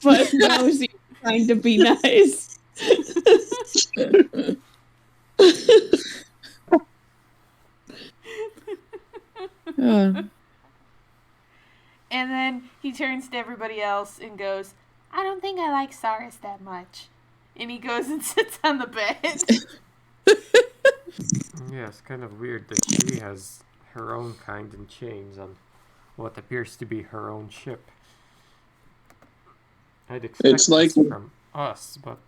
but now he's trying to be nice. And then he turns to everybody else and goes, I don't think I like Saris that much. And he goes and sits on the bed. Yeah, it's kind of weird that she has her own kind in chains on what appears to be her own ship. I'd expect It's like this from us, but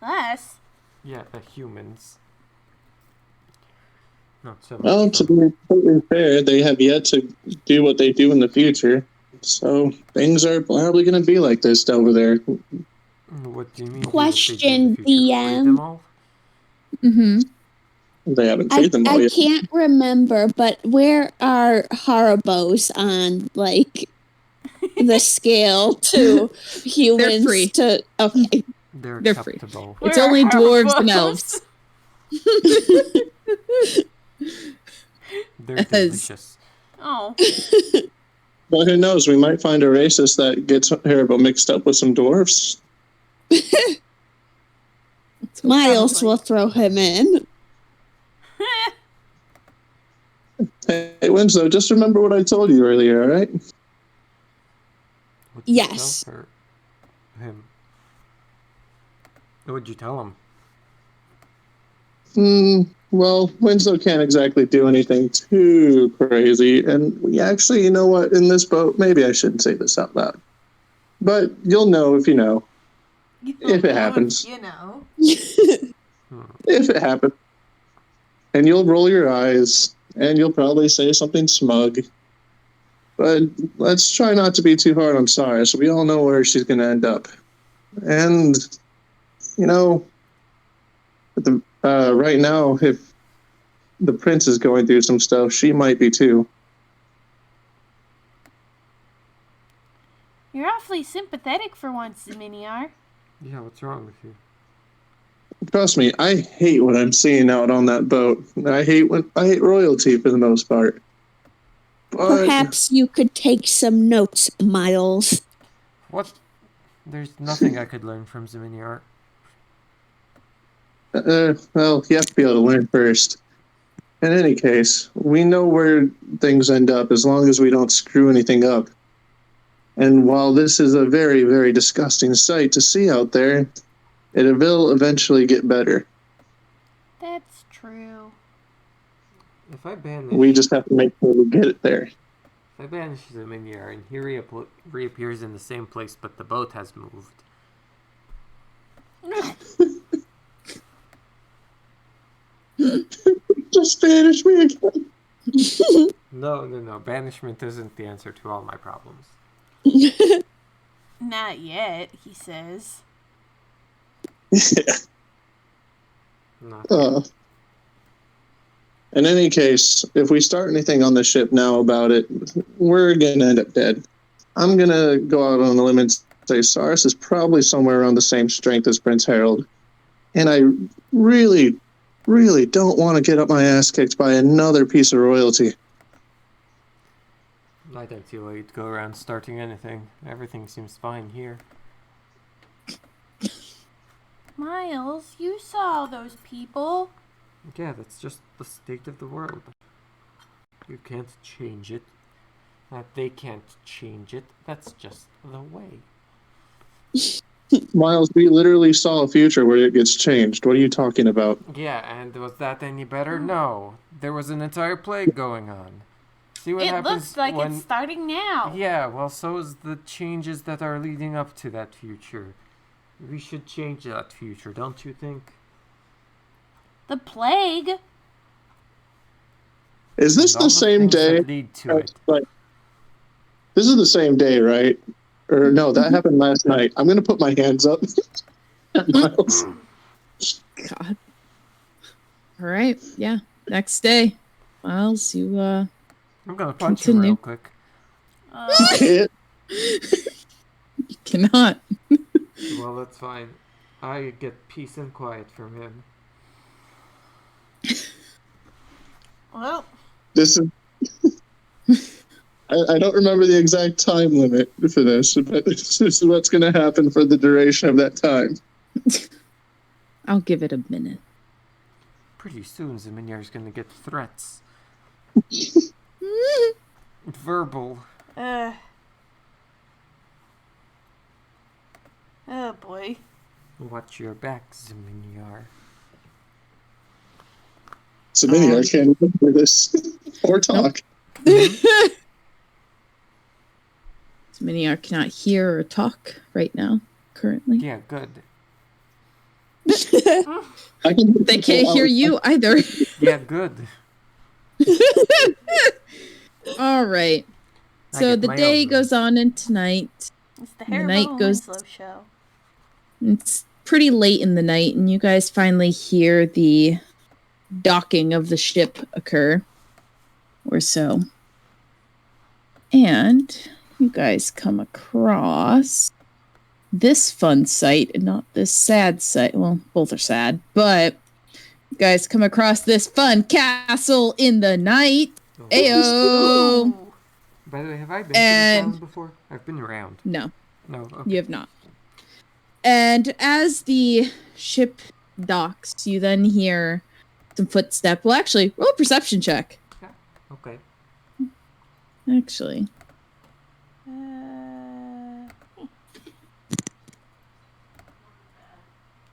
Us? yeah, the humans. Not so much. Well, to be totally fair, they have yet to do what they do in the future. So things are probably going to be like this over there. What do you mean? Question, do what they do in the future? Free them DM. all? Mm-hmm. They haven't freed them all I yet. can't remember, but where are Haribos on, like, the scale to humans? free. To okay, They're free. acceptable. It's Where only are dwarves and Harbos? elves. They're delicious. Oh. Well, who knows? We might find a racist that gets Haribo mixed up with some dwarves. Miles will throw him in. Hey, Winslow, just remember what I told you earlier, all right? What'd you Yes. tell her? Him. What'd you tell him? Well, Winslow can't exactly do anything too crazy, and we actually, you know what, in this boat, maybe I shouldn't say this out loud. But you'll know if you know. If it happens. You know. If it happens. And you'll roll your eyes, and you'll probably say something smug. But let's try not to be too hard on Sarah, so we all know where she's going to end up. And, you know, right now, if the prince is going through some stuff, she might be too. You're awfully sympathetic for once, Zeminiar. Yeah, what's wrong with you? Trust me, I hate what I'm seeing out on that boat. I hate royalty for the most part. But Perhaps you could take some notes, Miles. What? There's nothing I could learn from Zeminiar. well, you have to be able to learn first. In any case, we know where things end up as long as we don't screw anything up. And while this is a very, very disgusting sight to see out there, it will eventually get better. That's true. If I banish... We just have to make sure we get it there. If I banish Zeminiar and he reappears in the same place but the boat has moved... Just banish me again. No. Banishment isn't the answer to all my problems. Not yet, he says. Yeah. In any case, if we start anything on the ship now about it, we're going to end up dead. I'm going to go out on a limb and say Saris is probably somewhere around the same strength as Prince Harold. And I really, really don't want to get up my ass kicked by another piece of royalty. I don't see why you'd go around starting anything. Everything seems fine here. Miles, you saw all those people. Yeah, that's just the state of the world. You can't change it. They can't change it. That's just the way. Miles, we literally saw a future where it gets changed. What are you talking about? Yeah, and was that any better? No. There was an entire plague going on. See what happens looks like when... it's starting now. Yeah, well, so is the changes that are leading up to that future. We should change that future, don't you think? The plague? Is this the same day? Lead to it. This is the same day, right? Or no, that happened last night. I'm going to put my hands up. Miles. God. All right. Yeah. Next day. Miles, you, I'm going to punch him real quick. You You cannot. Well, that's fine. I get peace and quiet from him. Well, This is I don't remember the exact time limit for this, but this is what's going to happen for the duration of that time. I'll give it a minute. Pretty soon, Ziminyar's gonna get threats. Verbal. Oh boy. Watch your back, Ziminyar. So many I can't remember this or talk. Miniar cannot hear or talk right now, currently. Yeah, good. They can't hear you either. Yeah, good. All right. I So get the my day own. goes on into night. It's the The Hair night Bone goes- Winslow show. It's pretty late in the night, and you guys finally hear the docking of the ship occur, or so. And you guys come across this fun sight, and not this sad sight. Well, both are sad, but you guys come across this fun castle in the night. Oh. Ayo! Ooh. By the way, have I been And- to this island before? I've been around. No, No, okay. you have not. And as the ship docks, you then hear some footstep. Well, actually, roll a perception check. Okay. Actually,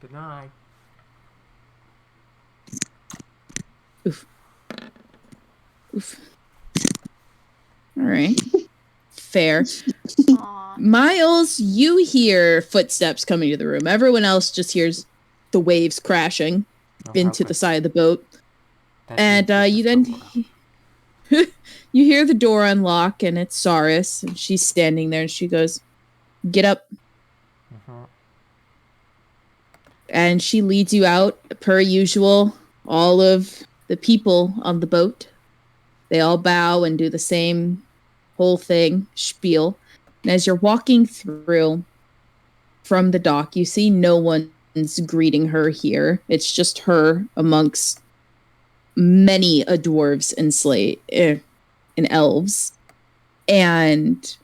Good night. oof. All right. Fair. Aw. Miles, you hear footsteps coming to the room. Everyone else just hears the waves crashing Oh, into how the side of the boat. that And means you it's then over. you hear the door unlock, and it's Saris, and she's standing there, and she goes, "Get up." Mhm. And she leads you out per usual. All of the people on the boat, they all bow and do the same whole thing, spiel. And as you're walking through from the dock, you see no one's greeting her here. It's just her amongst many a dwarves and elves. And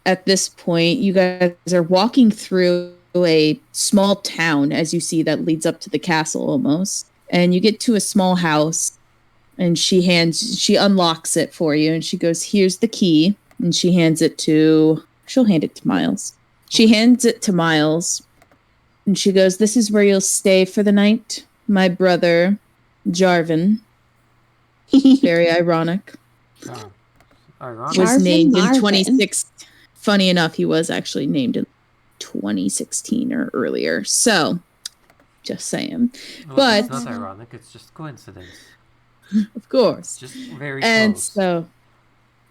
at this point, you guys are walking through a small town, as you see, that leads up to the castle almost. And you get to a small house, and she unlocks it for you, and she goes, "Here's the key." And she'll hand it to Miles. She hands it to Miles, and she goes, "This is where you'll stay for the night. My brother, Jarvan." Very ironic. Oh, ironic. Was Jarvan named in Marvin. 26. Funny enough, he was actually named in 2016 or earlier. So, just saying. Well, but- it's not ironic. It's just coincidence. Of course. Just very And close. so,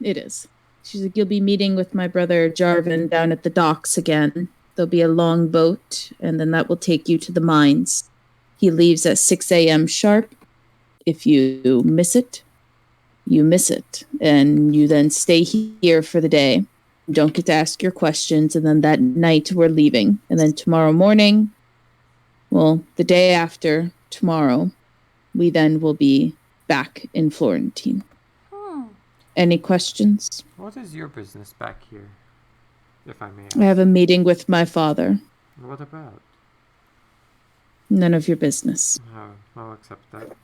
it is. She's like, "You'll be meeting with my brother Jarvan down at the docks again. There'll be a long boat, and then that will take you to the mines. He leaves at 6 a.m. sharp. If you miss it, you miss it. And you then stay here for the day. You don't get to ask your questions, and then that night we're leaving. And then tomorrow morning, well, the day after tomorrow, we then will be back in Florentine. Any questions? What is your business back here, if I may ask? I have a meeting with my father. What about? None of your business. Oh, I'll accept that.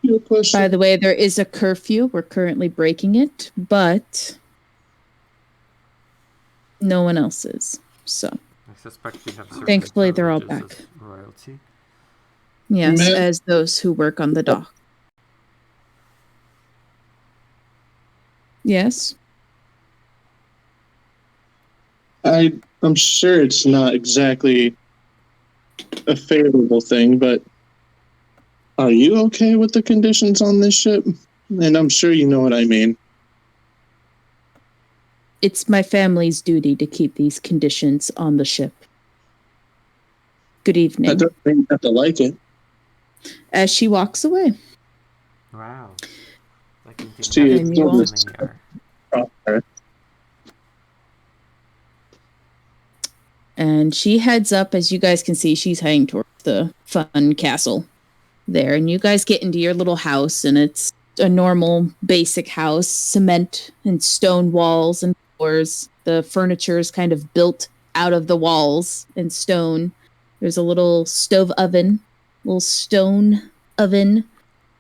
Your question. By the way, there is a curfew. We're currently breaking it, but no one else is. So, I suspect we have certain Thankfully, they're all privileges back. as royalty. yes, Ma- as those who work on the dock. Yes. I'm sure it's not exactly a favorable thing, but are you okay with the conditions on this ship? And I'm sure you know what I mean. It's my family's duty to keep these conditions on the ship. Good evening. I don't think you have to like it. As she walks away. Wow. I can think See, that's it's how almost- many are. And she heads up, as you guys can see, she's heading towards the fun castle there. And you guys get into your little house, and it's a normal basic house, cement and stone walls and floors. The furniture is kind of built out of the walls and stone. There's a little stone oven.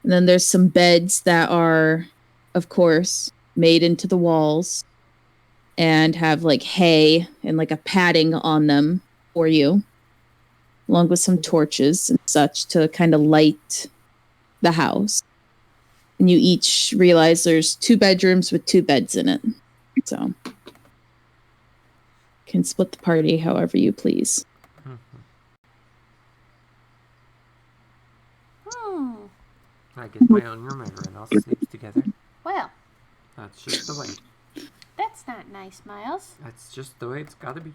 And then there's some beds that are, of course, made into the walls and have like hay and like a padding on them for you, along with some torches and such to kind of light the house. And you each realize there's 2 bedrooms with 2 beds in it. So can split the party however you please. I get my own room, everyone else sleeps together. Well, That's just the way. that's not nice, Miles. That's just the way it's gotta be.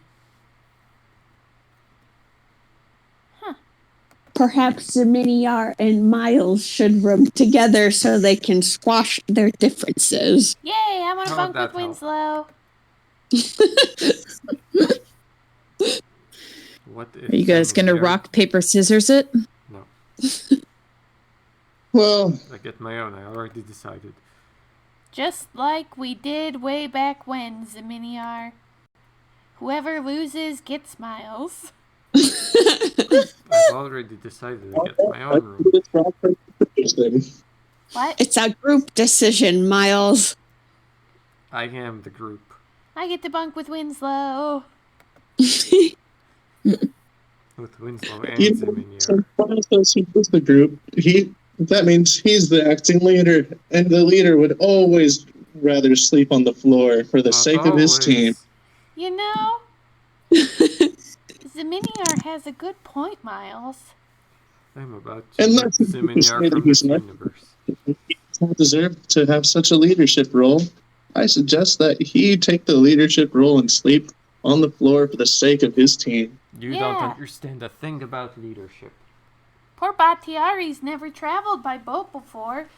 Perhaps Miniar and Miles should room together so they can squash their differences. Yay, I want to How bunk would with that Winslow. What if Are you guys some gonna of your- rock, paper, scissors it? No, Well, I get my own. I already decided. Just like we did way back when, Zeminiar. Whoever loses gets Miles. I've already decided to get my own room. What? It's a group decision, Miles. I am the group. I get to bunk with Winslow. With Winslow and You Ziminier. so Miles says he was the group. That means he's the acting leader, and the leader would always rather sleep on the floor for the As sake of his always, team. You know, Zeminiar has a good point, Miles. I'm about And to let's get say Ziminier that from he's this not- universe. He does not deserve to have such a leadership role. I suggest that he take the leadership role and sleep on the floor for the sake of his team. You Yeah. don't understand a thing about leadership. Poor Batiari's never traveled by boat before.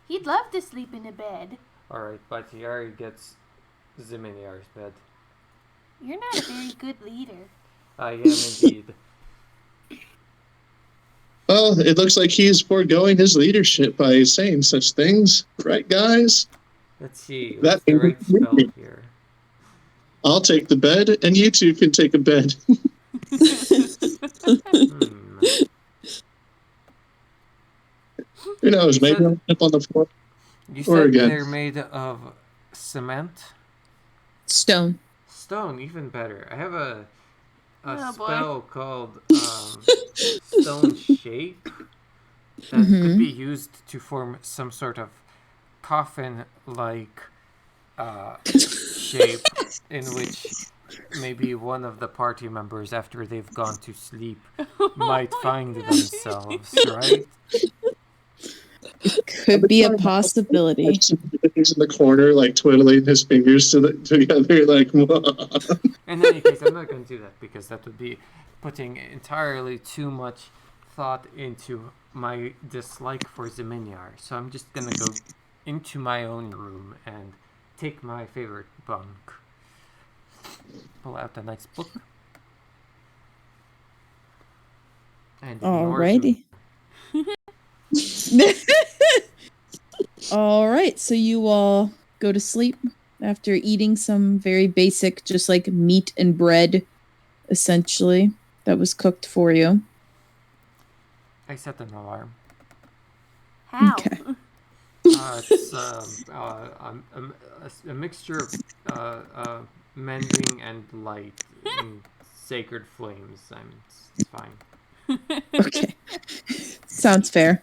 He'd love to sleep in a bed. Alright, Batiari gets Ziminier's bed. You're not a very good leader. I am indeed. Well, it looks like he's foregoing his leadership by saying such things. Right, guys? Let's see. That What's the right is really- spell here? I'll take the bed, and you two can take a bed. Hmm. Who knows? You Maybe said- I'll sleep on the floor. You Or said again. they're made of cement? Stone. Stone, even better. I have a Oh, boy. spell called Stone Shape that could Mhm. be used to form some sort of coffin-like shape in which maybe one of the party members, after they've gone to sleep, might find themselves, right? Could be a possibility. He's in the corner, like twiddling his fingers together, like. In any case, I'm not going to do that because that would be putting entirely too much thought into my dislike for Zeminiar. So I'm just going to go into my own room and take my favorite bunk. Pull out a nice book. And ignore Alrighty. All right, so you all go to sleep after eating some very basic, just like meat and bread, essentially, that was cooked for you. I set an alarm. How? Okay. It's a mixture of mending and light and sacred flames. It's fine. Okay. Sounds fair.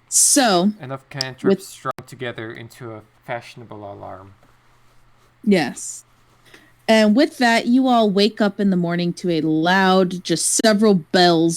So, Enough cantrips strung together into a fashionable alarm. yes. And with that, you all wake up in the morning to a loud, just several bells